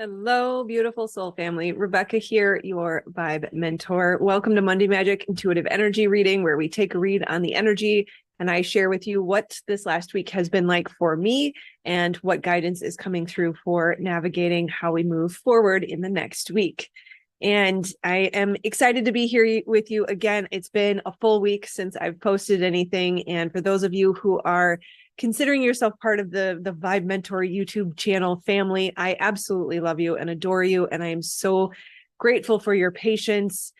Hello, beautiful soul family. Rebecca here, your vibe mentor. Welcome to Monday Magic Intuitive Energy Reading, where we take a read on the energy and I share with you what this last week has been like for me and what guidance is coming through for navigating how we move forward in the next week. And I am excited to be here with you again. It's been a full week since I've posted anything. And for those of you who are considering yourself part of the Vibe Mentor YouTube channel family, I absolutely love you and adore you. And I am so grateful for your patience.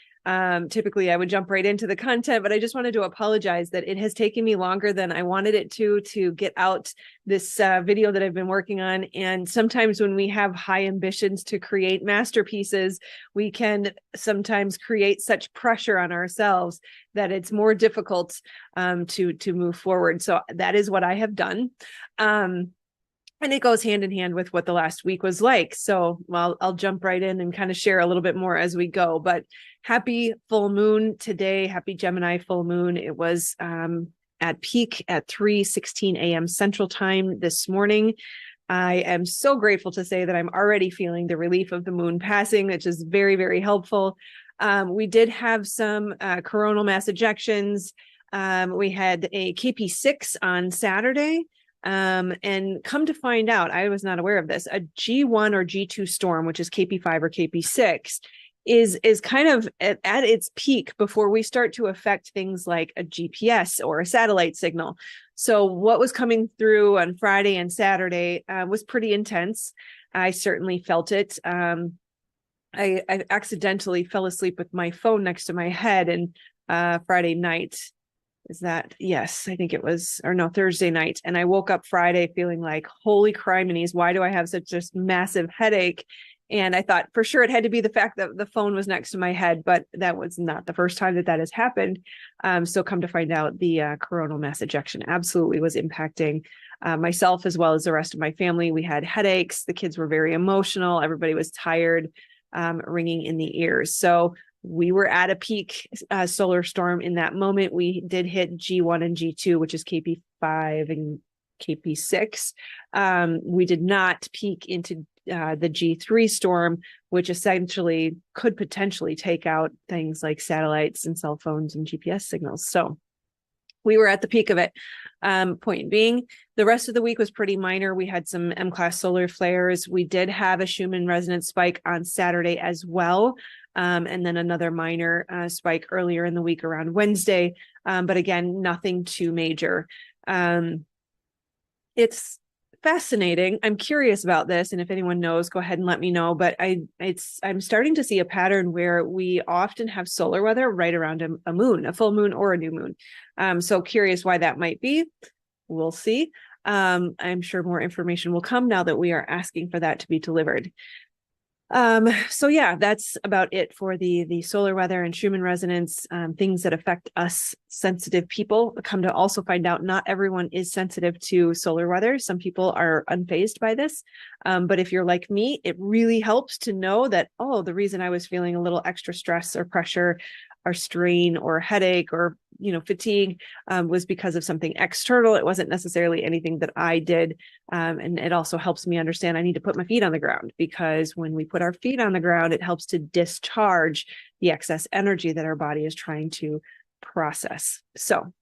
Typically I would jump right into the content, but I just wanted to apologize that it has taken me longer than I wanted it to get out this video that I've been working on. And sometimes when we have high ambitions to create masterpieces, we can sometimes create such pressure on ourselves that it's more difficult to move forward. So that is what I have done. And it goes hand in hand with what the last week was like. So I'll jump right in and kind of share a little bit more as we go. But happy full moon today. Happy Gemini full moon. It was at peak at 3:16 a.m. Central Time this morning. I am so grateful to say that I'm already feeling the relief of the moon passing, which is very, very helpful. We did have some coronal mass ejections. We had a KP6 on Saturday. And come to find out, I was not aware of this, a G1 or G2 storm, which is KP5 or KP6, is kind of at its peak before we start to affect things like a GPS or a satellite signal. So what was coming through on Friday and Saturday was pretty intense. I certainly felt it. I accidentally fell asleep with my phone next to my head, and Friday night, yes, I think it was, or no, Thursday night. And I woke up Friday feeling like, holy criminies, why do I have such a massive headache? And I thought for sure it had to be the fact that the phone was next to my head, but that was not the first time that has happened. So come to find out, the coronal mass ejection absolutely was impacting myself as well as the rest of my family. We had headaches. The kids were very emotional. Everybody was tired, ringing in the ears. So we were at a peak solar storm in that moment. We did hit G1 and G2, which is KP5 and KP6. We did not peak into the G3 storm, which essentially could potentially take out things like satellites and cell phones and GPS signals. So we were at the peak of it. Point being, the rest of the week was pretty minor. We had some M-class solar flares. We did have a Schumann resonance spike on Saturday as well. And then another minor spike earlier in the week around Wednesday. But again, nothing too major. It's fascinating. I'm curious about this. And if anyone knows, go ahead and let me know. But I'm starting to see a pattern where we often have solar weather right around a moon, a full moon or a new moon. So curious why that might be. We'll see. I'm sure more information will come now that we are asking for that to be delivered. So yeah, that's about it for the solar weather and Schumann resonance, things that affect us sensitive people. Come to also find out not everyone is sensitive to solar weather. Some people are unfazed by this. But if you're like me, it really helps to know that, oh, the reason I was feeling a little extra stress or pressure or strain or headache or, fatigue was because of something external. It wasn't necessarily anything that I did. And it also helps me understand I need to put my feet on the ground, because when we put our feet on the ground, it helps to discharge the excess energy that our body is trying to process. So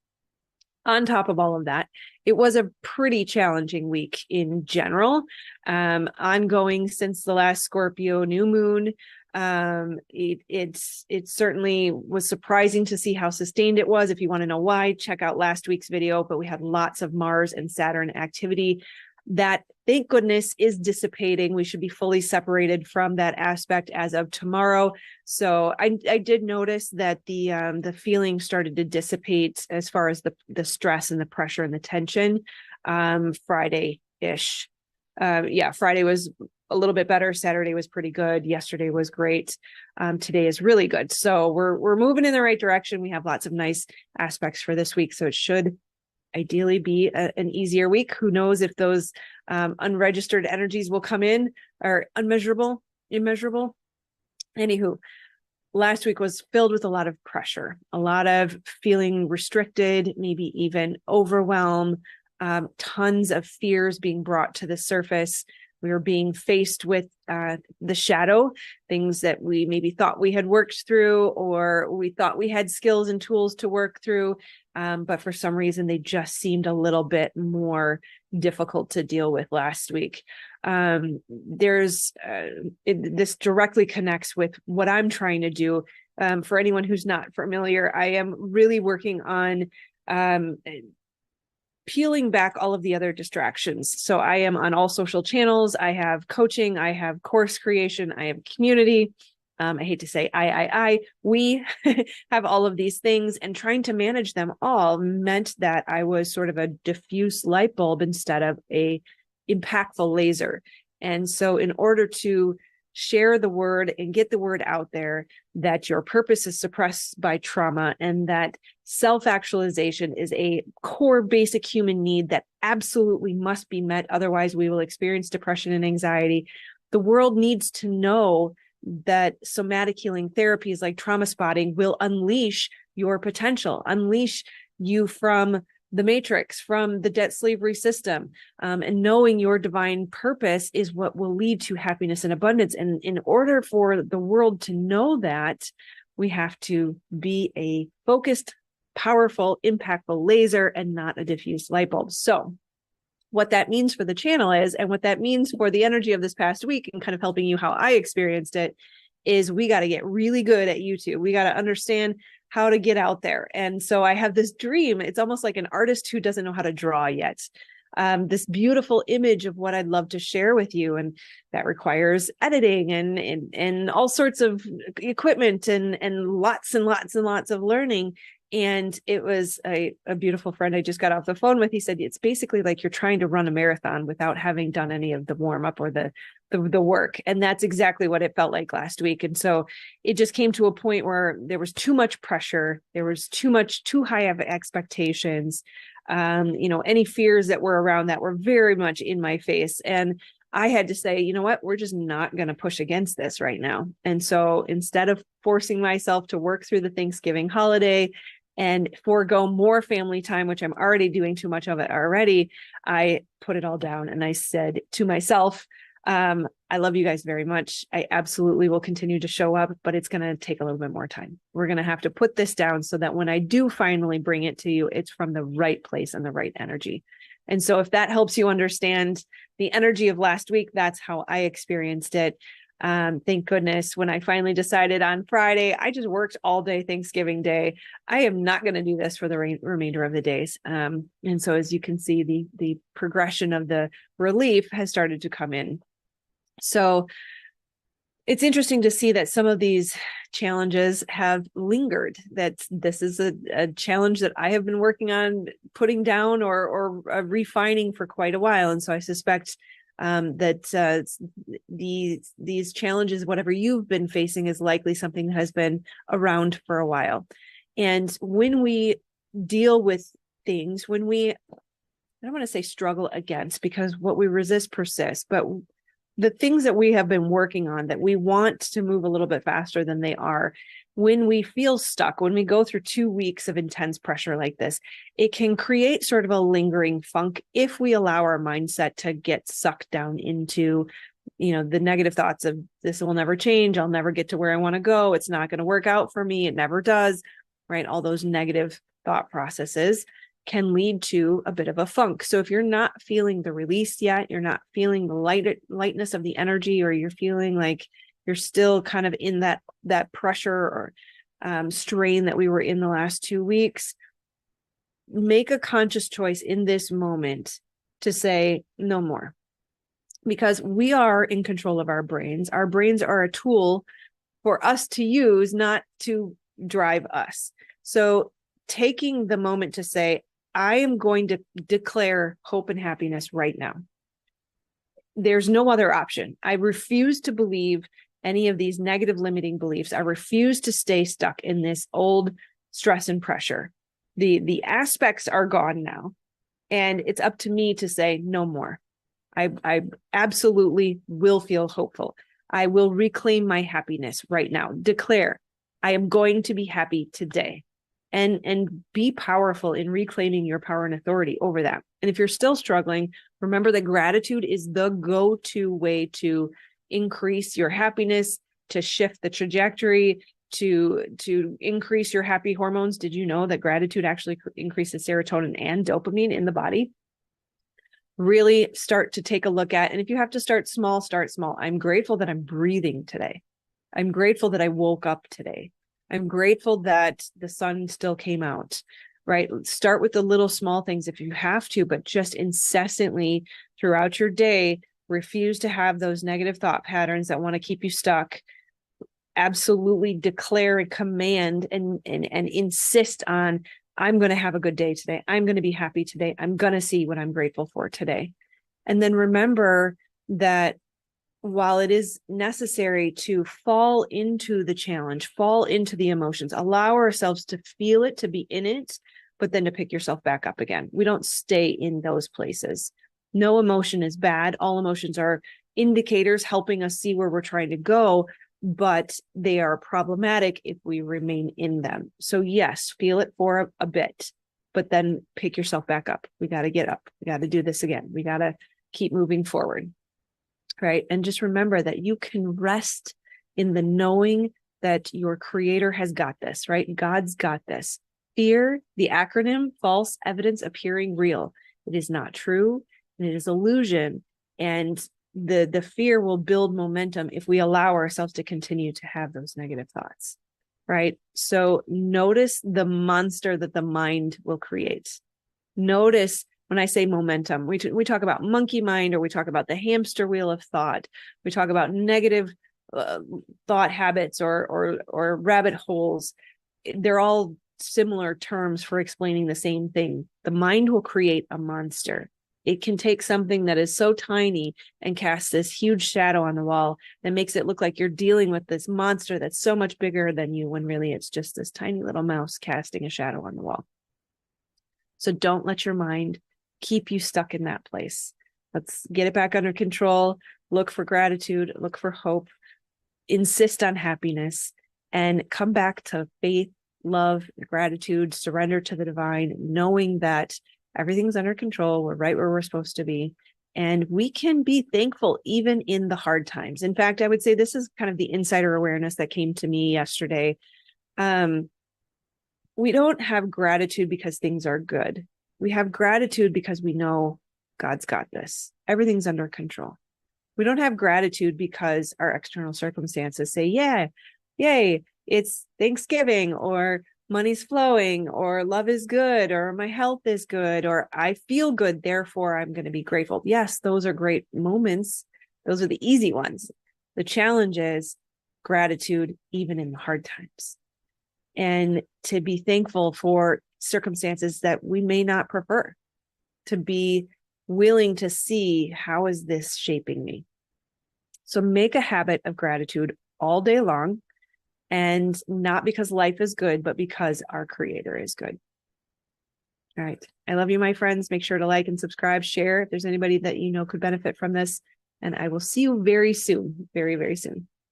on top of all of that, it was a pretty challenging week in general, ongoing since the last Scorpio new moon. It certainly was surprising to see how sustained it was. If you want to know why, check out last week's video. But we had lots of Mars and Saturn activity that, thank goodness, is dissipating. We should be fully separated from that aspect as of tomorrow. So I did notice that the feeling started to dissipate as far as the stress and the pressure and the tension Friday-ish. Friday was a little bit better. Saturday was pretty good. Yesterday was great. Today is really good. So we're moving in the right direction. We have lots of nice aspects for this week. So it should ideally be an easier week. Who knows if those unregistered energies will come in, or immeasurable. Anywho, last week was filled with a lot of pressure, a lot of feeling restricted, maybe even overwhelm, tons of fears being brought to the surface. We were being faced with the shadow, things that we maybe thought we had worked through, or we thought we had skills and tools to work through. But for some reason, they just seemed a little bit more difficult to deal with last week. This directly connects with what I'm trying to do. For anyone who's not familiar, I am really working on peeling back all of the other distractions. So I am on all social channels. I have coaching, I have course creation, I have community. I hate to say we have all of these things, and trying to manage them all meant that I was sort of a diffuse light bulb instead of a impactful laser. And so in order to share the word and get the word out there that your purpose is suppressed by trauma and that self-actualization is a core basic human need that absolutely must be met. Otherwise, we will experience depression and anxiety. The world needs to know that somatic healing therapies like trauma spotting will unleash your potential, unleash you from the matrix, from the debt slavery system. And knowing your divine purpose is what will lead to happiness and abundance. And in order for the world to know that, we have to be a focused, powerful, impactful laser and not a diffuse light bulb. So what that means for the channel is, and what that means for the energy of this past week and kind of helping you how I experienced it, is we got to get really good at YouTube. We got to understand how to get out there. And so I have this dream. It's almost like an artist who doesn't know how to draw yet. This beautiful image of what I'd love to share with you. And that requires editing and all sorts of equipment and lots and lots and lots of learning. And it was a beautiful friend I just got off the phone with. He said, it's basically like you're trying to run a marathon without having done any of the warm up or the work. And that's exactly what it felt like last week. And so it just came to a point where there was too much pressure. There was too high of expectations. Any fears that were around that were very much in my face. And I had to say, you know what, we're just not going to push against this right now. And so instead of forcing myself to work through the Thanksgiving holiday and forego more family time, which I'm already doing too much of it already, I put it all down and I said to myself, I love you guys very much. I absolutely will continue to show up, but it's going to take a little bit more time. We're going to have to put this down so that when I do finally bring it to you, it's from the right place and the right energy. And so if that helps you understand the energy of last week, that's how I experienced it. Thank goodness when I finally decided on Friday, I just worked all day Thanksgiving Day. I am not going to do this for the remainder of the days. And so as you can see, the progression of the relief has started to come in. So it's interesting to see that some of these challenges have lingered, that this is a challenge that I have been working on putting down or refining for quite a while. And so I suspect that these challenges, whatever you've been facing, is likely something that has been around for a while. And when we deal with things, I don't want to say struggle against, because what we resist persists, but the things that we have been working on that we want to move a little bit faster than they are, when we feel stuck, when we go through 2 weeks of intense pressure like this, it can create sort of a lingering funk if we allow our mindset to get sucked down into, the negative thoughts of this will never change. I'll never get to where I want to go. It's not going to work out for me. It never does, right? All those negative thought processes can lead to a bit of a funk. So if you're not feeling the release yet, you're not feeling the lightness of the energy, or you're feeling like you're still kind of in that pressure or strain that we were in the last 2 weeks, make a conscious choice in this moment to say no more, because we are in control of our brains. Our brains are a tool for us to use, not to drive us. So taking the moment to say, I am going to declare hope and happiness right now. There's no other option. I refuse to believe any of these negative limiting beliefs. I refuse to stay stuck in this old stress and pressure. The aspects are gone now, and it's up to me to say no more. I absolutely will feel hopeful. I will reclaim my happiness right now. Declare, I am going to be happy today. and be powerful in reclaiming your power and authority over that. And if you're still struggling, remember that gratitude is the go-to way to increase your happiness, to shift the trajectory, to increase your happy hormones. Did you know that gratitude actually increases serotonin and dopamine in the body? Really start to take a look at, and if you have to start small, start small. I'm grateful that I'm breathing today. I'm grateful that I woke up today. I'm grateful that the sun still came out, right? Start with the little small things if you have to, but just incessantly throughout your day, refuse to have those negative thought patterns that want to keep you stuck. Absolutely declare and command and insist on, I'm going to have a good day today. I'm going to be happy today. I'm going to see what I'm grateful for today. And then remember that while it is necessary to fall into the challenge, fall into the emotions, allow ourselves to feel it, to be in it, but then to pick yourself back up again. We don't stay in those places. No emotion is bad. All emotions are indicators helping us see where we're trying to go, but they are problematic if we remain in them. So yes, feel it for a bit, but then pick yourself back up. We got to get up. We got to do this again. We got to keep moving forward. Right. And just remember that you can rest in the knowing that your creator has got this, right? God's got this. Fear, the acronym, false evidence appearing real. It is not true, and it is illusion. And the fear will build momentum if we allow ourselves to continue to have those negative thoughts, right? So notice the monster that the mind will create. Notice when I say momentum, we talk about monkey mind, or we talk about the hamster wheel of thought. We talk about negative thought habits or rabbit holes. They're all similar terms for explaining the same thing. The mind will create a monster. It can take something that is so tiny and cast this huge shadow on the wall that makes it look like you're dealing with this monster that's so much bigger than you, when really it's just this tiny little mouse casting a shadow on the wall. So don't let your mind keep you stuck in that place. Let's get it back under control. Look for gratitude, look for hope, insist on happiness, and come back to faith, love, gratitude, surrender to the divine, knowing that everything's under control. We're right where we're supposed to be. And we can be thankful even in the hard times. In fact, I would say this is kind of the insider awareness that came to me yesterday. We don't have gratitude because things are good. We have gratitude because we know God's got this. Everything's under control. We don't have gratitude because our external circumstances say, yeah, yay, it's Thanksgiving, or money's flowing, or love is good, or my health is good, or I feel good, therefore I'm going to be grateful. Yes, those are great moments. Those are the easy ones. The challenge is gratitude even in the hard times. And to be thankful for circumstances that we may not prefer, to be willing to see, how is this shaping me? So make a habit of gratitude all day long, and not because life is good, but because our creator is good. All right. I love you, my friends. Make sure to like and subscribe, share if there's anybody that you know could benefit from this. And I will see you very soon, very, very soon.